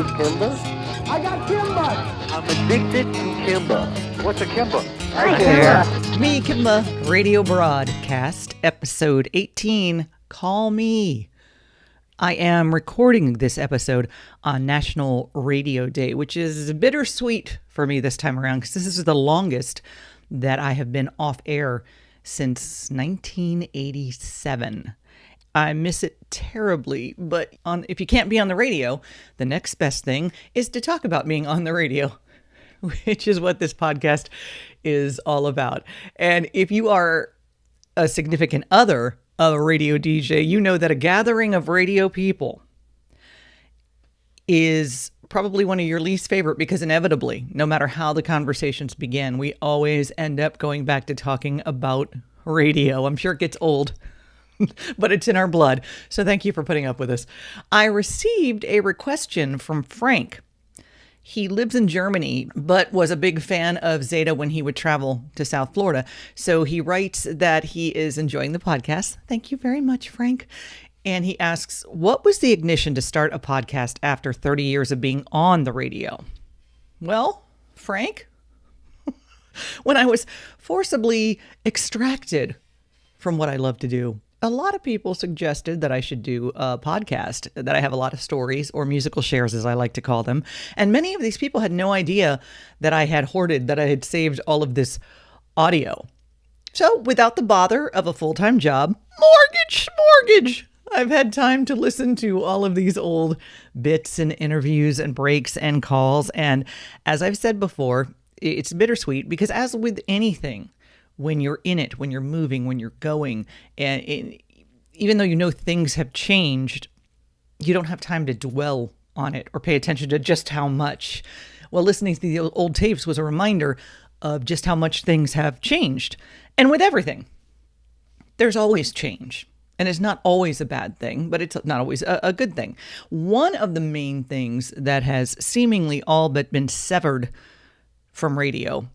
this Kimba? I got Kimba! I'm addicted to Kimba. What's a Kimba? Hi, There. Me, Kimba, Radio Broadcast, episode 18, Call Me. I am recording this episode on National Radio Day, which is bittersweet for me this time around because this is the longest that I have been off air since 1987. I miss it terribly, but if you can't be on the radio, the next best thing is to talk about being on the radio, which is what this podcast is all about. And if you are a significant other of a radio DJ, you know that a gathering of radio people is probably one of your least favorite because inevitably, no matter how the conversations begin, we always end up going back to talking about radio. I'm sure it gets old, but it's in our blood. So thank you for putting up with us. I received a question from Frank. He lives in Germany, but was a big fan of Zeta when he would travel to South Florida. So he writes that he is enjoying the podcast. Thank you very much, Frank. And he asks, what was the ignition to start a podcast after 30 years of being on the radio? Well, Frank, when I was forcibly extracted from what I love to do, a lot of people suggested that I should do a podcast, that I have a lot of stories, or musical shares as I like to call them. And many of these people had no idea that I had hoarded, that I had saved all of this audio. So without the bother of a full-time job, mortgage, I've had time to listen to all of these old bits and interviews and breaks and calls. And as I've said before, it's bittersweet because as with anything, when you're in it, when you're moving, when you're going, and even though you know things have changed, you don't have time to dwell on it or pay attention to just how much. Well, listening to the old tapes was a reminder of just how much things have changed. And with everything, there's always change. And it's not always a bad thing, but it's not always a good thing. One of the main things that has seemingly all but been severed from radio,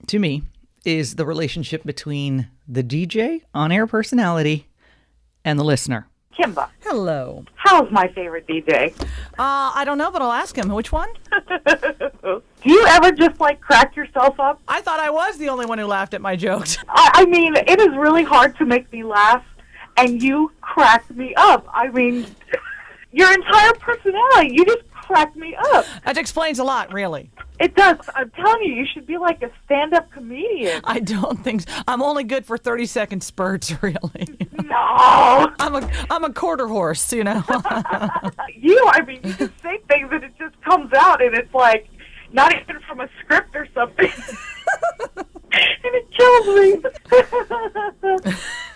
to me, is the relationship between the DJ, on-air personality, and the listener. Kimba. Hello. How's my favorite DJ? I don't know, but I'll ask him. Which one? Do you ever just, crack yourself up? I thought I was the only one who laughed at my jokes. I mean, it is really hard to make me laugh, and you crack me up. I mean, your entire personality, you just crack me up. That explains a lot, really. It does. I'm telling you, you should be like a stand-up comedian. I don't think so. I'm only good for 30-second spurts, really. No. I'm a quarter horse, you know. You just say things and it just comes out, and it's like not even from a script or something. And it kills me.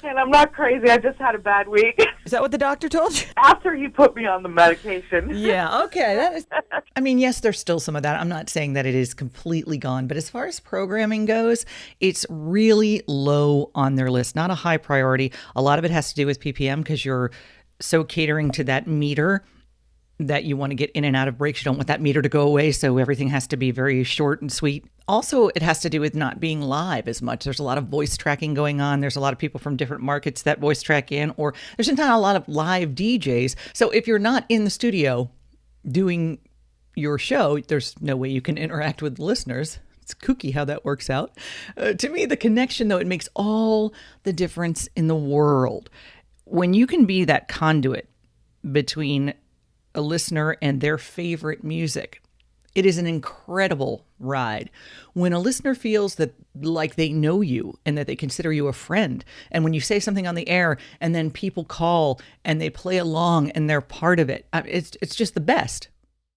And I'm not crazy. I just had a bad week. Is that what the doctor told you? After he put me on the medication. Yeah, okay. Yes, there's still some of that. I'm not saying that it is completely gone, but as far as programming goes, it's really low on their list. Not a high priority. A lot of it has to do with PPM because you're so catering to that meter that you want to get in and out of breaks. You don't want that meter to go away, so everything has to be very short and sweet. Also, it has to do with not being live as much. There's a lot of voice tracking going on. There's a lot of people from different markets that voice track in, or there's not a lot of live DJs. So if you're not in the studio doing your show, there's no way you can interact with listeners. It's kooky how that works out. To me, the connection, though, it makes all the difference in the world. When you can be that conduit between a listener and their favorite music, it is an incredible ride. When a listener feels that like they know you and that they consider you a friend, and when you say something on the air and then people call and they play along and they're part of it, it's just the best.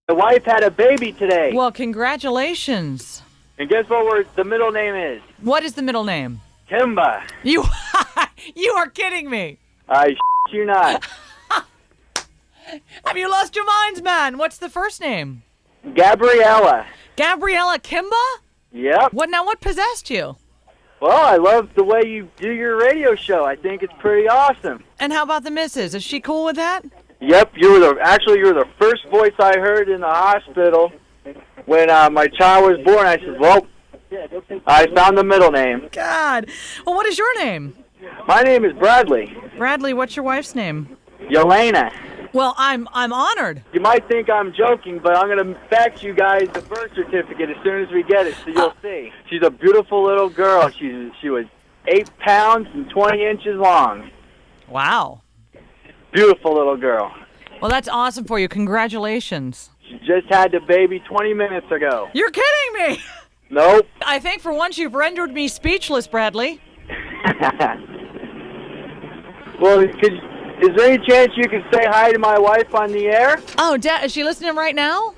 The wife had a baby today. Well, congratulations. And guess what the middle name is? What is the middle name? Kimba. You are kidding me. I you not. Have you lost your minds, man? What's the first name? Gabriella. Gabriella Kimba? Yep. What possessed you? Well, I love the way you do your radio show. I think it's pretty awesome. And how about the missus? Is she cool with that? Yep, you were the first voice I heard in the hospital when my child was born. I said, well, I found the middle name. God. Well, what is your name? My name is Bradley. Bradley, what's your wife's name? Yelena. Well, I'm honored. You might think I'm joking, but I'm going to fax you guys the birth certificate as soon as we get it, so you'll see. She's a beautiful little girl. She was 8 pounds and 20 inches long. Wow. Beautiful little girl. Well, that's awesome for you. Congratulations. She just had the baby 20 minutes ago. You're kidding me. Nope. I think for once you've rendered me speechless, Bradley. Well, is there any chance you could say hi to my wife on the air? Oh, is she listening right now?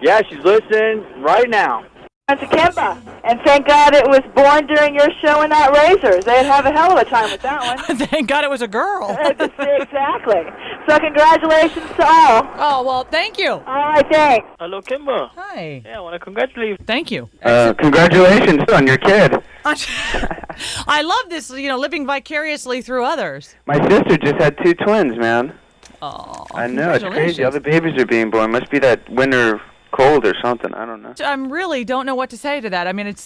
Yeah, she's listening right now. It's a Kimba, and thank God it was born during your show in that Razors. They'd have a hell of a time with that one. Thank God it was a girl. Exactly. So congratulations to all. Oh, well, thank you. All right, thanks. Hello, Kimba. Hi. Yeah, I want to congratulate you. Thank you. Congratulations on your kid. I love this, living vicariously through others. My sister just had 2 twins, man. Oh, I know, it's crazy. All the babies are being born. Must be that winter cold or something. I don't know. I really don't know what to say to that. I mean, it's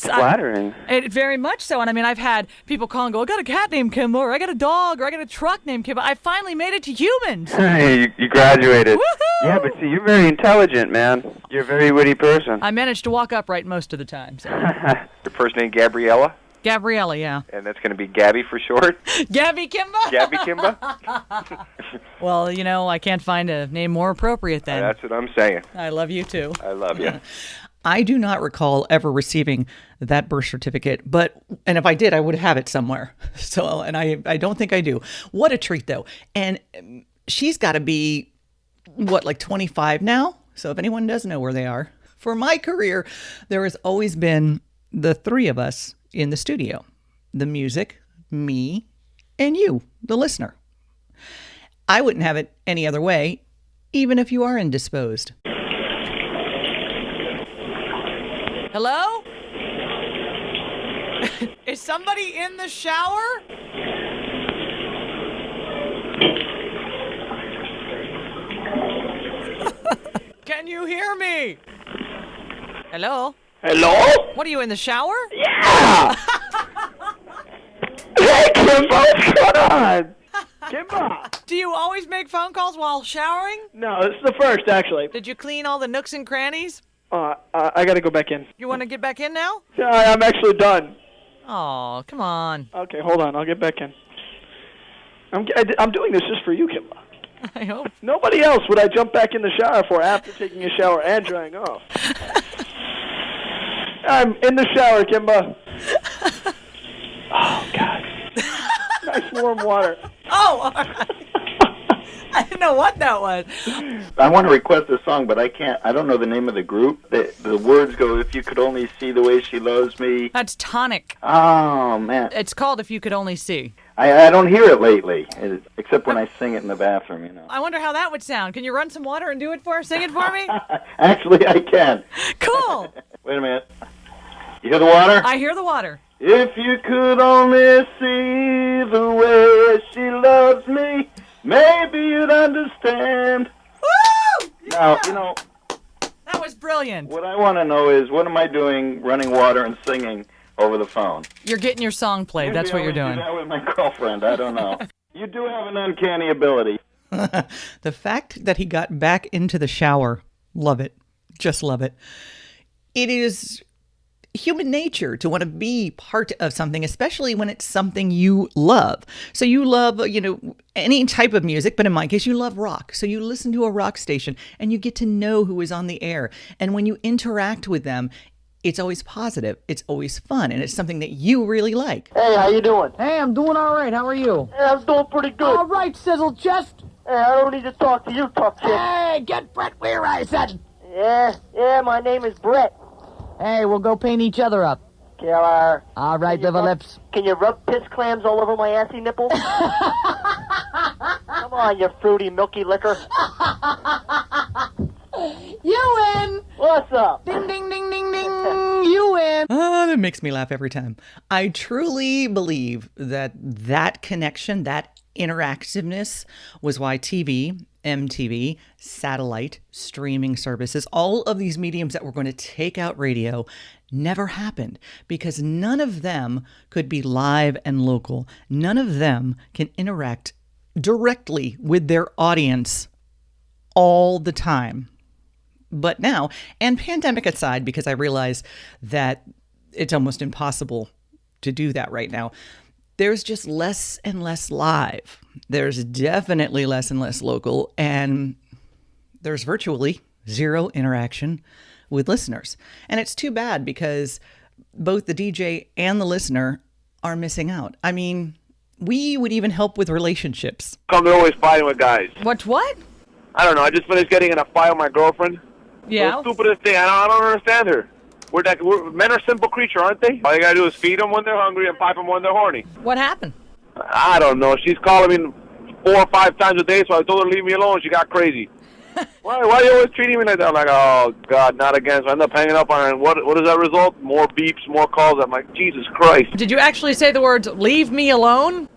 flattering. It very much so. And I mean, I've had people call and go, I got a cat named Kimba, or I got a dog, or I got a truck named Kimba. I finally made it to humans. you graduated. Woohoo! Yeah, but see, you're very intelligent, man. You're a very witty person. I managed to walk upright most of the time. So. Your first name Gabriella? Gabriella, yeah. And that's going to be Gabby for short? Gabby Kimba? Gabby Kimba? Well, I can't find a name more appropriate then. That's what I'm saying. I love you too. I love you. I do not recall ever receiving that birth certificate, and if I did, I would have it somewhere. So, and I don't think I do. What a treat though. And she's got to be, like 25 now? So if anyone does know where they are. For my career, there has always been the 3 of us in the studio. The music, me, and you, the listener. I wouldn't have it any other way, even if you are indisposed. Hello? Is somebody in the shower? Can you hear me? Hello? Hello? What are you, in the shower? Yeah! Hey, Kimba, what's going on? Kimba! Do you always make phone calls while showering? No, this is the first, actually. Did you clean all the nooks and crannies? I gotta go back in. You want to get back in now? Yeah, I'm actually done. Oh, come on. Okay, hold on. I'll get back in. I'm doing this just for you, Kimba. I hope. Nobody else would I jump back in the shower for after taking a shower and drying off. I'm in the shower, Kimba. Oh, God. Nice warm water. Oh, all right. I didn't know what that was. I want to request a song, but I can't. I don't know the name of the group. The words go, "If you could only see the way she loves me." That's Tonic. Oh, man. It's called If You Could Only See. I don't hear it lately, except when I sing it in the bathroom, I wonder how that would sound. Can you run some water and do it sing it for me? Actually, I can. Cool. Wait a minute. You hear the water? I hear the water. If you could only see the way she loves me, maybe you'd understand. Woo! Yeah! Now, that was brilliant. What I want to know is, what am I doing running water and singing over the phone? You're getting your song played. Maybe That's what I you're would doing. Do that with my girlfriend. I don't know. You do have an uncanny ability. The fact that he got back into the shower, love it. Just love it. It is human nature to want to be part of something, especially when it's something you love. So you love, any type of music, but in my case, you love rock. So you listen to a rock station and you get to know who is on the air. And when you interact with them, it's always positive. It's always fun. And it's something that you really like. Hey, how you doing? Hey, I'm doing all right. How are you? Hey, I'm doing pretty good. All right, Sizzle Chest. Hey, I don't need to talk to you, tough chick. Hey, get Brett Weir, I said. Yeah, my name is Brett. Hey, we'll go paint each other up. Killer. All right, liver lips. Can you rub piss clams all over my assy nipples? Come on, you fruity, milky liquor. You win. What's up? Ding, ding, ding, ding, ding. You win. Oh, that makes me laugh every time. I truly believe that connection, that interactiveness was why TV, MTV, satellite, streaming services, all of these mediums that were going to take out radio never happened, because none of them could be live and local. None of them can interact directly with their audience all the time. But now, and pandemic aside, because I realize that it's almost impossible to do that right now, there's just less and less live. There's definitely less and less local, and there's virtually zero interaction with listeners. And it's too bad because both the DJ and the listener are missing out. I mean, we would even help with relationships. They're always fighting with guys. What? I don't know. I just finished getting in a fight with my girlfriend. Yeah. The stupidest thing. I don't understand her. Men are simple creatures, aren't they? All you gotta do is feed them when they're hungry and pipe them when they're horny. What happened? I don't know. She's calling me 4 or 5 times a day, so I told her to leave me alone. She got crazy. Why are you always treating me like that? I'm like, oh, God, not again. So I end up hanging up on her. And what does that result? More beeps, more calls. I'm like, Jesus Christ. Did you actually say the words, leave me alone?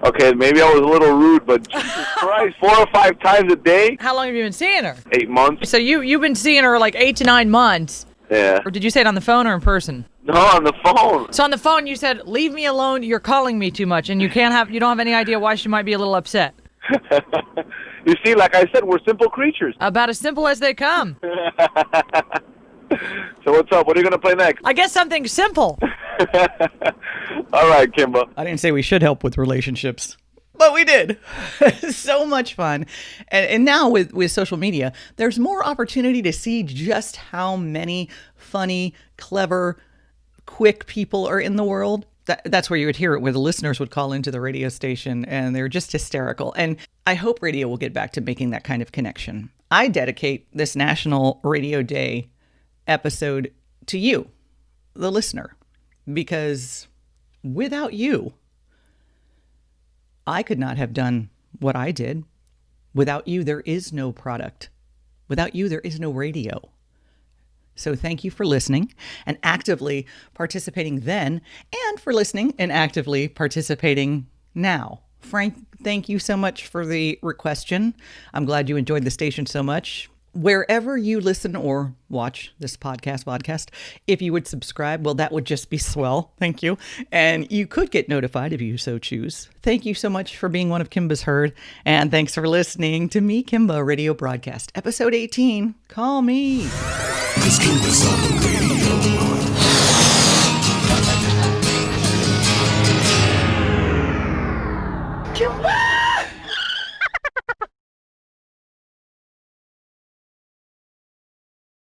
Okay, maybe I was a little rude, but Jesus Christ, 4 or 5 times a day? How long have you been seeing her? 8 months. So you've been seeing her like 8 to 9 months. Yeah. Or did you say it on the phone or in person? No, on the phone. So on the phone you said, leave me alone, you're calling me too much, and you don't have any idea why she might be a little upset. You see, like I said, we're simple creatures. About as simple as they come. So what's up? What are you going to play next? I guess something simple. All right, Kimba. I didn't say we should help with relationships, but we did. So much fun. And now with social media, there's more opportunity to see just how many funny, clever, quick people are in the world. That's where you would hear it, where the listeners would call into the radio station and they're just hysterical. And I hope radio will get back to making that kind of connection. I dedicate this National Radio Day episode to you, the listener, because without you, I could not have done what I did. Without you, there is no product. Without you, there is no radio. So thank you for listening and actively participating then, and for listening and actively participating now. Frank, thank you so much for the requestion. I'm glad you enjoyed the station so much. Wherever you listen or watch this podcast, if you would subscribe, well, that would just be swell. Thank you. And you could get notified if you so choose. Thank you so much for being one of Kimba's Herd. And thanks for listening to Me, Kimba Radio Broadcast, episode 18. Call me. This Kimba's on the radio.